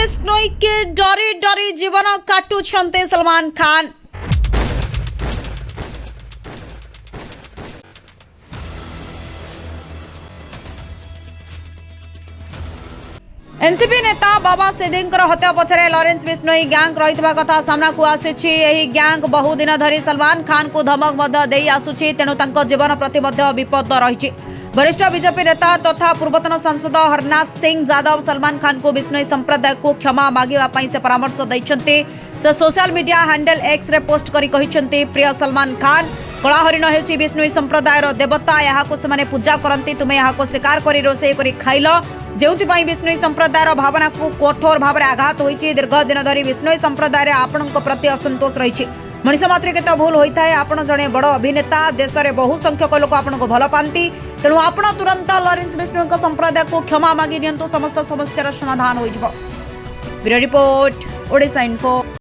बिश्नोई के डरी डरी जीवन काटुछन्ते सलमान खान। एनसीपी नेता बाबा सिद्धिंकर हत्या पछरे लॉरेंस बिश्नोई गैंग रही कथा सामना को आसी। यही गैंग बहुदिन धरी सलमान खान को धमक दे आसुछि, तेणु तांको जीवन प्रति विपद रही। वरिष्ठ बीजेपी नेता तथा पूर्वतन सांसद हरनाथ सिंह यादव सलमान खान को बिश्नोई संप्रदाय को क्षमा मागिबा से परामर्श दैछन्ते। से social media handle X ray post करी कहिसन्ते, प्रिय सलमान खान, कलाहरिण हेउछि बिश्नोई संप्रदायर देवता। यहाको से पूजा करती, तुमे यहाको शिकार करी रोषेई करी खाइल, जेउथिपाई बिश्नोई संप्रदायर भावना को कठोर भाव में आघात होइछि। दीर्घ दिन धरी बिश्नोई संप्रदाय आपणक प्रति असंतोष रही। मनीष मात्र केत भूल होता है, आपड़ जड़े बड़ अभिनेता, देश में बहु संख्यक लोक आपको भल पाती, तेणु आपण तुरंत लॉरेंस बिश्नोई संप्रदाय को क्षमा मागी दियंतु, समस्त समस्यार समाधान हो। Bureau report, Odisha info.